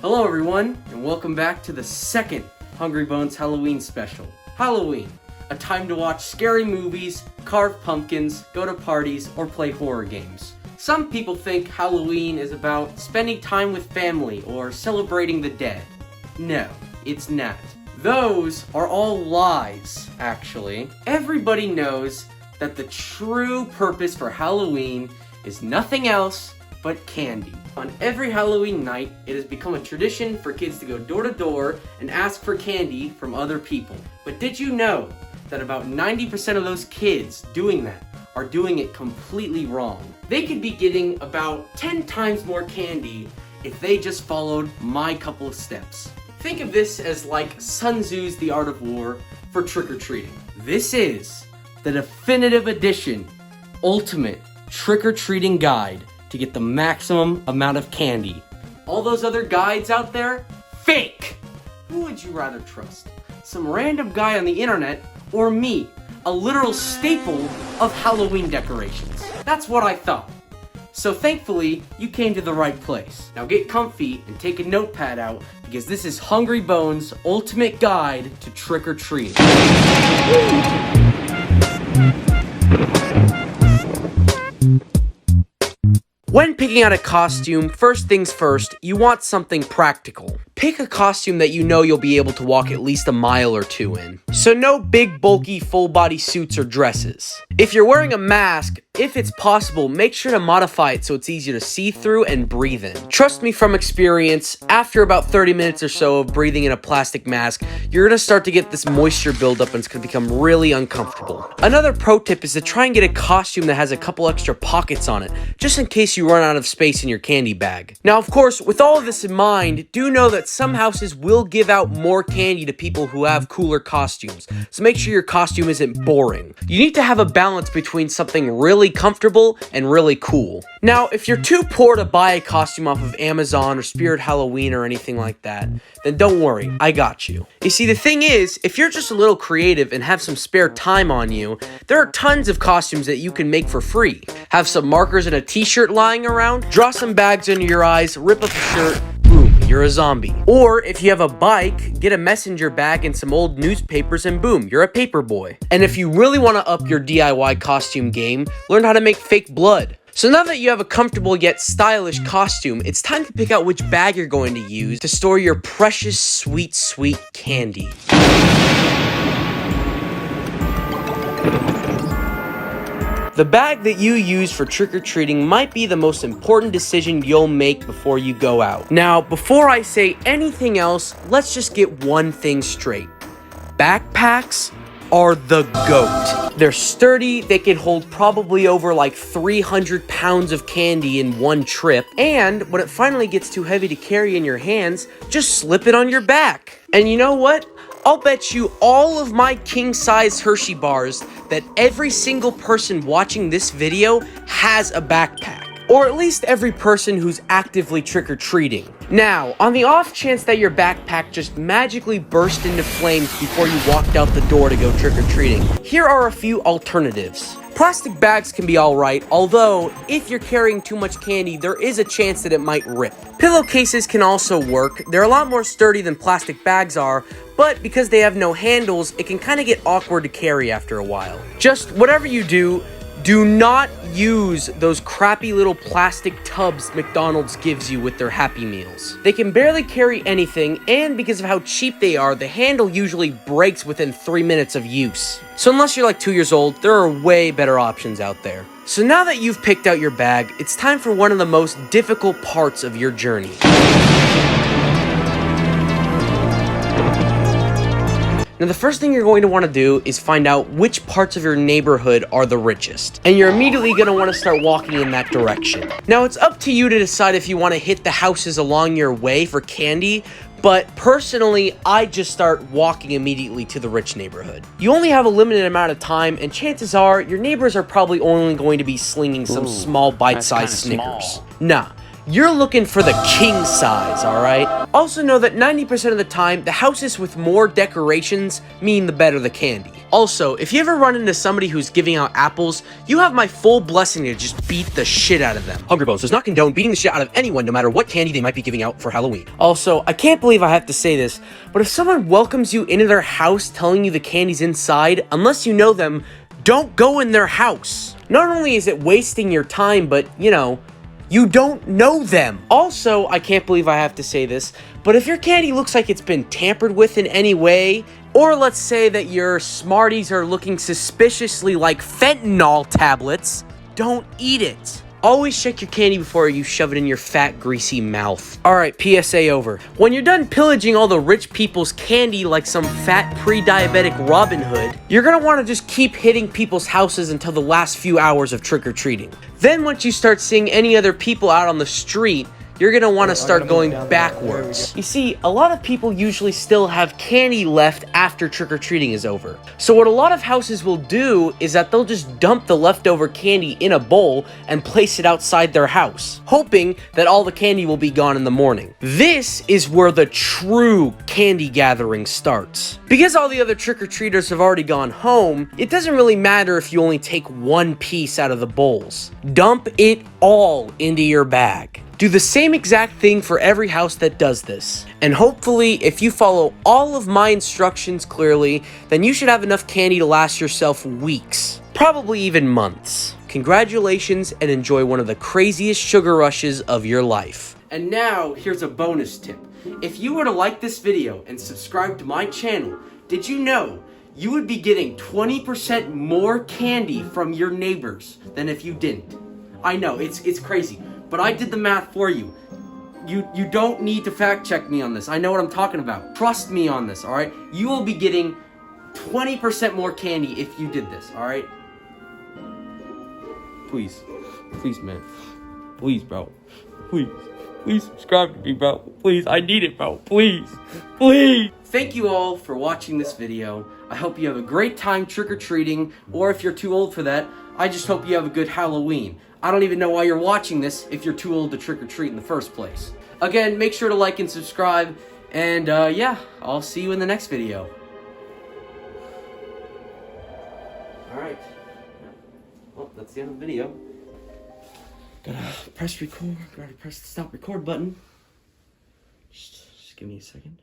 Hello everyone, and welcome back to the second Hungry Bones Halloween special. Halloween, a time to watch scary movies, carve pumpkins, go to parties, or play horror games. Some people think Halloween is about spending time with family or celebrating the dead. No, it's not. Those are all lies, actually. Everybody knows that the true purpose for Halloween is nothing else but candy. On every Halloween night, it has become a tradition for kids to go door to door and ask for candy from other people. But did you know that about 90% of those kids doing that are doing it completely wrong? They could be getting about 10 times more candy if they just followed my couple of steps. Think of this as like Sun Tzu's The Art of War for trick-or-treating. This is the definitive edition, ultimate trick-or-treating guide to get the maximum amount of candy. All those other guides out there, fake! Who would you rather trust? Some random guy on the internet, or me, a literal staple of Halloween decorations? That's what I thought. So thankfully, you came to the right place. Now get comfy and take a notepad out, because this is Hungry Bones' ultimate guide to trick-or-treating. When picking out a costume, first things first, you want something practical. Pick a costume that you know you'll be able to walk at least a mile or two in. So no big, bulky, full-body suits or dresses. If you're wearing a mask, if it's possible, make sure to modify it so it's easier to see through and breathe in. Trust me from experience, after about 30 minutes or so of breathing in a plastic mask, you're gonna start to get this moisture buildup and it's gonna become really uncomfortable. Another pro tip is to try and get a costume that has a couple extra pockets on it, just in case you run out of space in your candy bag. Now, of course, with all of this in mind, do know that some houses will give out more candy to people who have cooler costumes, so make sure your costume isn't boring. You need to have a balance between something really comfortable and really cool. Now, if you're too poor to buy a costume off of Amazon or Spirit Halloween or anything like that, then don't worry, I got you. You see, the thing is, if you're just a little creative and have some spare time on you, there are tons of costumes that you can make for free. Have some markers and a t-shirt lying around, draw some bags under your eyes, rip up a shirt, boom, you're a zombie. Or if you have a bike, get a messenger bag and some old newspapers and boom, you're a paper boy. And if you really want to up your DIY costume game, learn how to make fake blood. So now that you have a comfortable yet stylish costume, it's time to pick out which bag you're going to use to store your precious sweet, sweet candy. The bag that you use for trick-or-treating might be the most important decision you'll make before you go out. Now, before I say anything else, let's just get one thing straight. Backpacks are the GOAT. They're sturdy, they can hold probably over like 300 pounds of candy in one trip, and when it finally gets too heavy to carry in your hands, just slip it on your back. And you know what? I'll bet you all of my king-size Hershey bars that every single person watching this video has a backpack. Or at least every person who's actively trick-or-treating. Now, on the off chance that your backpack just magically burst into flames before you walked out the door to go trick-or-treating, here are a few alternatives. Plastic bags can be alright, although if you're carrying too much candy, there is a chance that it might rip. Pillowcases can also work. They're a lot more sturdy than plastic bags are, but because they have no handles, it can kind of get awkward to carry after a while. Just whatever you do, do not use those crappy little plastic tubs McDonald's gives you with their Happy Meals. They can barely carry anything, and because of how cheap they are, the handle usually breaks within 3 minutes of use. So unless you're like 2 years old, there are way better options out there. So now that you've picked out your bag, it's time for one of the most difficult parts of your journey. Now, the first thing you're going to want to do is find out which parts of your neighborhood are the richest. And you're immediately going to want to start walking in that direction. Now, it's up to you to decide if you want to hit the houses along your way for candy, but personally, I just start walking immediately to the rich neighborhood. You only have a limited amount of time, and chances are, your neighbors are probably only going to be slinging some small bite-sized Snickers. Nah. you're looking for the king size, alright? Also know that 90% of the time, the houses with more decorations mean the better the candy. Also, if you ever run into somebody who's giving out apples, you have my full blessing to just beat the shit out of them. Hungry Bones does not condone beating the shit out of anyone, no matter what candy they might be giving out for Halloween. Also, I can't believe I have to say this, but if someone welcomes you into their house telling you the candy's inside, unless you know them, don't go in their house. Not only is it wasting your time, but, you know, you don't know them. Also, I can't believe I have to say this, but if your candy looks like it's been tampered with in any way, or let's say that your Smarties are looking suspiciously like fentanyl tablets, don't eat it. Always check your candy before you shove it in your fat, greasy mouth. Alright, PSA over. When you're done pillaging all the rich people's candy like some fat, pre-diabetic Robin Hood, you're gonna want to just keep hitting people's houses until the last few hours of trick-or-treating. Then once you start seeing any other people out on the street, you're gonna want to start going backwards. You see, a lot of people usually still have candy left after trick-or-treating is over. So what a lot of houses will do is that they'll just dump the leftover candy in a bowl and place it outside their house, hoping that all the candy will be gone in the morning. This is where the true candy gathering starts. Because all the other trick-or-treaters have already gone home, it doesn't really matter if you only take one piece out of the bowls. Dump it all into your bag. Do the same exact thing for every house that does this. And hopefully, if you follow all of my instructions clearly, then you should have enough candy to last yourself weeks, probably even months. Congratulations and enjoy one of the craziest sugar rushes of your life. And now, here's a bonus tip. If you were to like this video and subscribe to my channel, did you know you would be getting 20% more candy from your neighbors than if you didn't? I know, it's crazy. But I did the math for you. You don't need to fact check me on this. I know what I'm talking about. Trust me on this, alright? You will be getting 20% more candy if you did this, alright? Please. Please, man. Please, bro. Please. Please subscribe to me, bro. Please, I need it, bro. Please. Please. Thank you all for watching this video. I hope you have a great time trick-or-treating, or if you're too old for that, I just hope you have a good Halloween. I don't even know why you're watching this if you're too old to trick-or-treat in the first place. Again, make sure to like and subscribe, and yeah, I'll see you in the next video. Alright. Well, that's the end of the video. Gotta press record, gotta press the stop record button. Just give me a second.